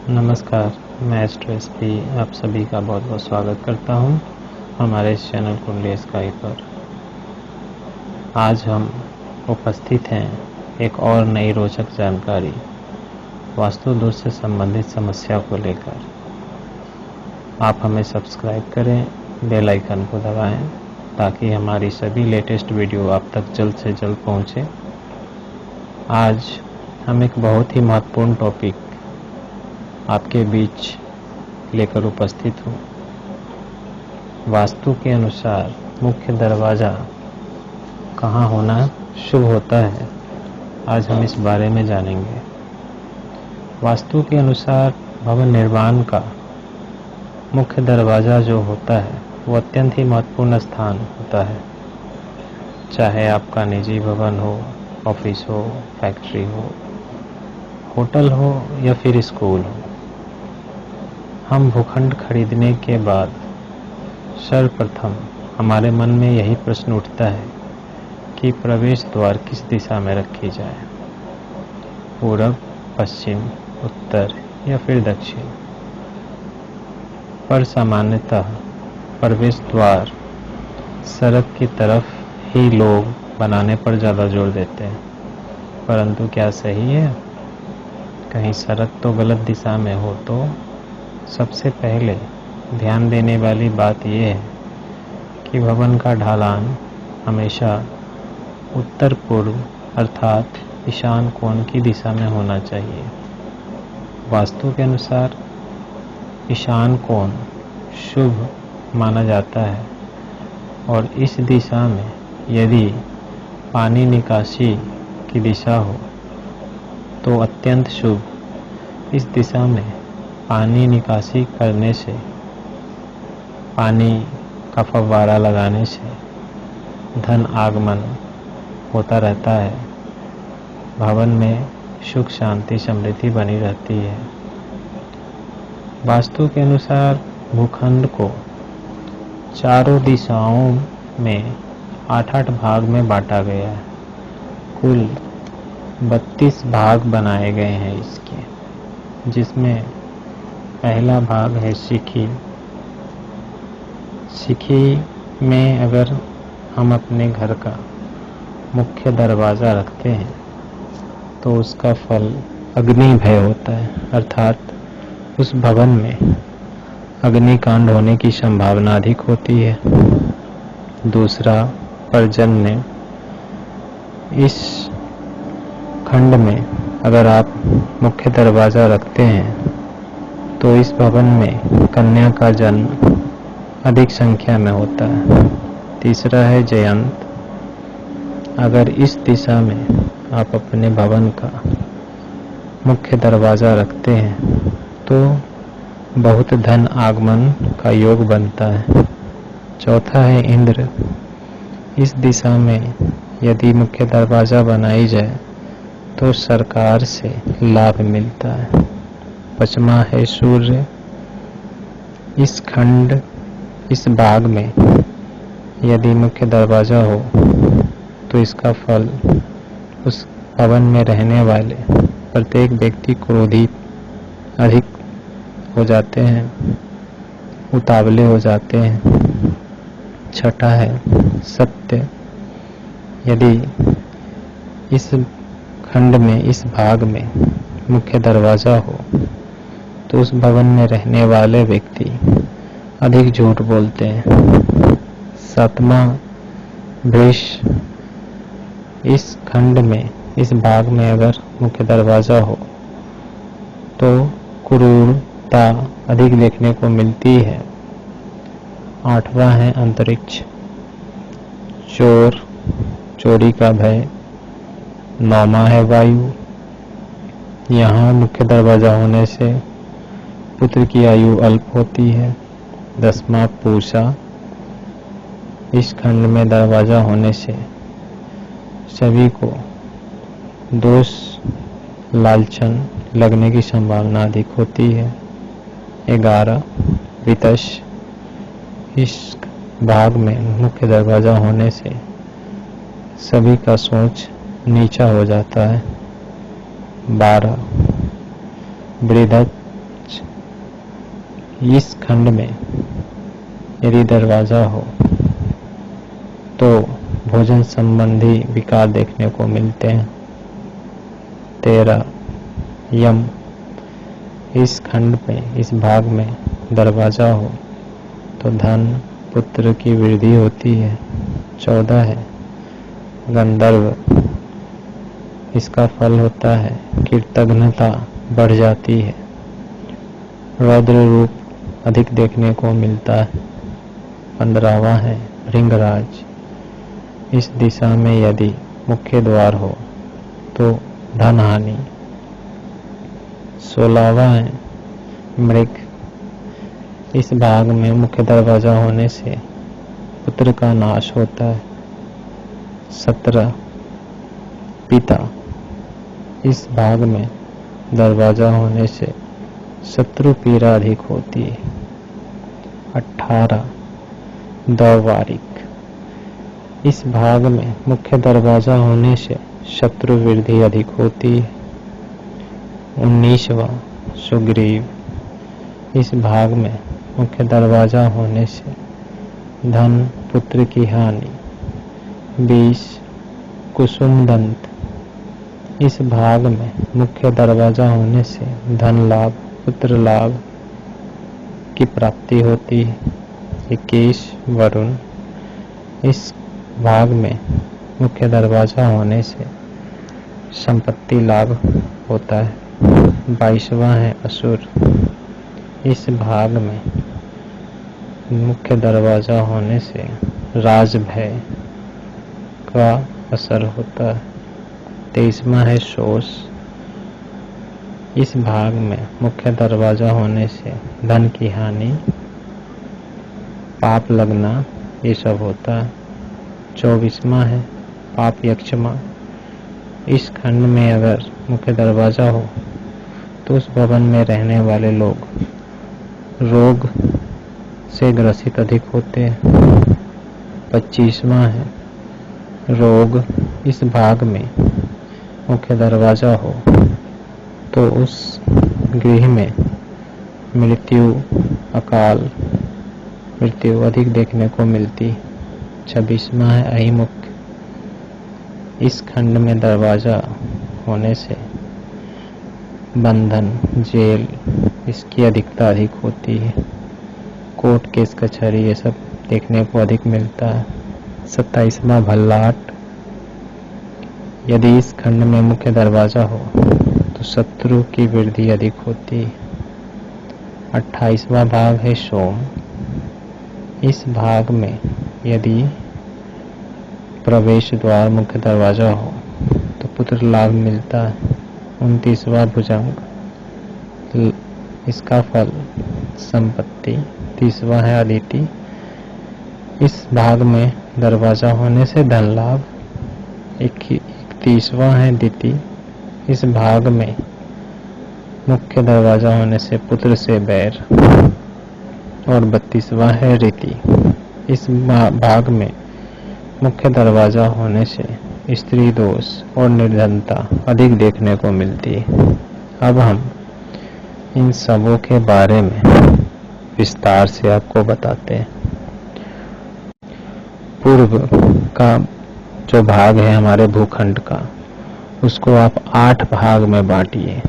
नमस्कार, मैं astro SP आप सभी का बहुत बहुत स्वागत करता हूं हमारे इस चैनल कुंडली स्काई पर। आज हम उपस्थित हैं एक और नई रोचक जानकारी वास्तु दोष से संबंधित समस्या को लेकर। आप हमें सब्सक्राइब करें, बेल आइकन को दबाएं ताकि हमारी सभी लेटेस्ट वीडियो आप तक जल्द से जल्द पहुंचे। आज हम एक बहुत ही महत्वपूर्ण टॉपिक आपके बीच लेकर उपस्थित हूँ। वास्तु के अनुसार मुख्य दरवाज़ा कहाँ होना शुभ होता है, आज हम इस बारे में जानेंगे। वास्तु के अनुसार भवन निर्माण का मुख्य दरवाज़ा जो होता है वो अत्यंत ही महत्वपूर्ण स्थान होता है। चाहे आपका निजी भवन हो, ऑफिस हो, फैक्ट्री हो, होटल हो या फिर स्कूल हो। हम भूखंड खरीदने के बाद सर्वप्रथम हमारे मन में यही प्रश्न उठता है कि प्रवेश द्वार किस दिशा में रखी जाए, पूरब, पश्चिम, उत्तर या फिर दक्षिण। पर सामान्यतः प्रवेश द्वार सड़क की तरफ ही लोग बनाने पर ज़्यादा जोर देते हैं, परंतु क्या सही है? कहीं सड़क तो गलत दिशा में हो तो सबसे पहले ध्यान देने वाली बात यह है कि भवन का ढलान हमेशा उत्तर पूर्व अर्थात ईशान कोण की दिशा में होना चाहिए। वास्तु के अनुसार ईशान कोण शुभ माना जाता है और इस दिशा में यदि पानी निकासी की दिशा हो तो अत्यंत शुभ। इस दिशा में पानी निकासी करने से, पानी का फव्वारा लगाने से धन आगमन होता रहता है। भवन में सुख शांति समृद्धि बनी रहती है। वास्तु के अनुसार भूखंड को चारों दिशाओं में 8-8 भाग में बांटा गया है। कुल 32 भाग बनाए गए हैं इसके, जिसमें पहला भाग है सीखी। सीखी में अगर हम अपने घर का मुख्य दरवाज़ा रखते हैं तो उसका फल अग्नि भय होता है, अर्थात उस भवन में अग्निकांड होने की संभावना अधिक होती है। दूसरा, पर्जन्य। इस खंड में अगर आप मुख्य दरवाज़ा रखते हैं तो इस भवन में कन्या का जन्म अधिक संख्या में होता है। तीसरा है जयंत। अगर इस दिशा में आप अपने भवन का मुख्य दरवाज़ा रखते हैं तो बहुत धन आगमन का योग बनता है। चौथा है इंद्र। इस दिशा में यदि मुख्य दरवाज़ा बनाई जाए तो सरकार से लाभ मिलता है। पांचवा है सूर्य। इस भाग में यदि मुख्य दरवाज़ा हो तो इसका फल उस भवन में रहने वाले प्रत्येक व्यक्ति क्रोधित अधिक हो जाते हैं, उतावले हो जाते हैं। छठा है सत्य। यदि इस खंड में, इस भाग में मुख्य दरवाज़ा हो तो उस भवन में रहने वाले व्यक्ति अधिक झूठ बोलते हैं। सातवां वृष। इस खंड में, इस भाग में अगर मुख्य दरवाज़ा हो तो क्रूरता अधिक देखने को मिलती है। आठवां है अंतरिक्ष। चोरी का भय। नौवां है वायु। यहाँ मुख्य दरवाज़ा होने से पुत्र की आयु अल्प होती है। 10वां पूषा। इस खंड में दरवाज़ा होने से सभी को दोष, लालचन लगने की संभावना अधिक होती है। 11 वितश। इस भाग में मुख्य दरवाज़ा होने से सभी का सोच नीचा हो जाता है। 12 बृहद। इस खंड में यदि दरवाजा हो तो भोजन संबंधी विकार देखने को मिलते हैं। 13 यम। इस खंड में, इस भाग में दरवाजा हो तो धन पुत्र की वृद्धि होती है। 14 है गंधर्व। इसका फल होता है कृतघ्नता बढ़ जाती है। रौद्र रूप अधिक देखने को मिलता है। 15वां है भृंगराज। इस दिशा में यदि मुख्य द्वार हो तो धन हानि। 16वां है मृग। इस भाग में मुख्य दरवाजा होने से पुत्र का नाश होता है। 17 पिता। इस भाग में दरवाजा होने से शत्रु पीड़ा अधिक होती है। 18 द्वारिक। इस भाग में मुख्य दरवाजा होने से शत्रु वृद्धि अधिक होती है। 19वां सुग्रीव। इस भाग में मुख्य दरवाजा होने से धन पुत्र की हानि। 20 कुसुमदंत। इस भाग में मुख्य दरवाजा होने से धन लाभ पुत्र लाभ की प्राप्ति होती है। 21 वरुण। इस भाग में मुख्य दरवाजा होने से संपत्ति लाभ होता है। 22वां है असुर। इस भाग में मुख्य दरवाजा होने से राज भय का असर होता है। 23वां है शोष। इस भाग में मुख्य दरवाजा होने से धन की हानि पाप लगना ये सब होता है। 24वां है पाप यक्षमा। इस खंड में अगर मुख्य दरवाजा हो तो उस भवन में रहने वाले लोग रोग से ग्रसित अधिक होते हैं। 25वां है रोग। इस भाग में मुख्य दरवाजा हो तो उस गृह में मृत्यु अकाल मृत्यु अधिक देखने को मिलती। 26वां है अहिमुख। इस खंड में दरवाजा होने से बंधन जेल इसकी अधिकता अधिक होती है। कोर्ट केस कचहरी ये सब देखने को अधिक मिलता है। 27वां भल्लाट। यदि इस खंड में मुख्य दरवाजा हो तो शत्रु की वृद्धि अधिक होती है। 28वां भाग है सोम। इस भाग में यदि प्रवेश द्वार मुख्य दरवाजा हो तो पुत्र लाभ मिलता है। 29वां भुजंग। इसका फल संपत्ति। 30वां है अदिति। इस भाग में दरवाजा होने से धन लाभ। 31वां है दिति। इस भाग में मुख्य दरवाजा होने से पुत्र से बैर। और 32वां है रीति। इस भाग में मुख्य दरवाजा होने से स्त्री दोष और निर्धनता अधिक देखने को मिलती है। अब हम इन सबों के बारे में विस्तार से आपको बताते हैं। पूर्व का जो भाग है हमारे भूखंड का, उसको आप 8 भाग में बांटिए।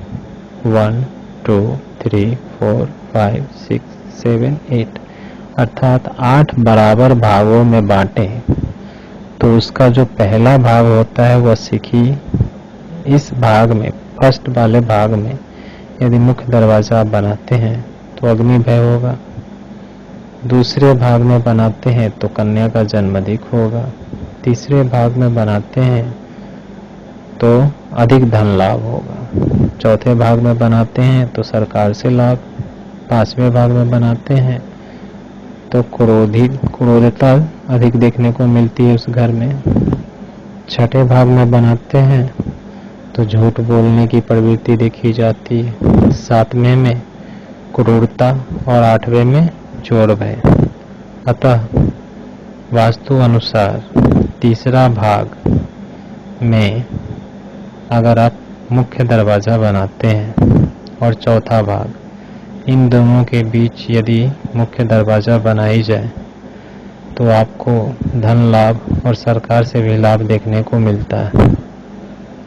1, 2, 3, 4, 5, 6, 7, 8 अर्थात 8 बराबर भागों में बांटें। तो उसका जो पहला भाग होता है वह सिखी। इस भाग में फर्स्ट वाले भाग में यदि मुख्य दरवाजा बनाते हैं तो अग्नि भय होगा। दूसरे भाग में बनाते हैं तो कन्या का जन्म अधिक होगा। तीसरे भाग में बनाते हैं तो अधिक धन लाभ होगा। चौथे भाग में बनाते हैं तो सरकार से लाभ। 5वें भाग में बनाते हैं तो क्रोधता अधिक देखने को मिलती है उस घर में। 6ठे भाग में बनाते हैं तो झूठ बोलने की प्रवृत्ति देखी जाती है। 7वें में क्रूरता और 8वें में चोर भय। अतः वास्तु अनुसार तीसरा भाग में अगर आप मुख्य दरवाजा बनाते हैं और चौथा भाग इन दोनों के बीच यदि मुख्य दरवाजा बनाई जाए तो आपको धन लाभ और सरकार से भी लाभ देखने को मिलता है।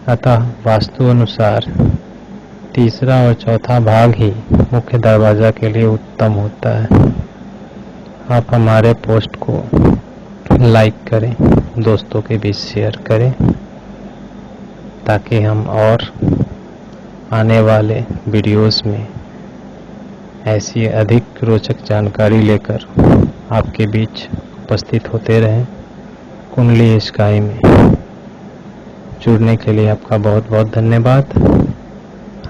अतः वास्तु अनुसार तीसरा और चौथा भाग ही मुख्य दरवाजा के लिए उत्तम होता है। आप हमारे पोस्ट को लाइक करें, दोस्तों के बीच शेयर करें, ताकि हम और आने वाले वीडियोस में ऐसी अधिक रोचक जानकारी लेकर आपके बीच उपस्थित होते रहें। कुंडली स्काई में जुड़ने के लिए आपका बहुत बहुत धन्यवाद।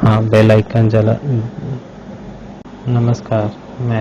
हाँ, बेल आइकन नमस्कार। मैं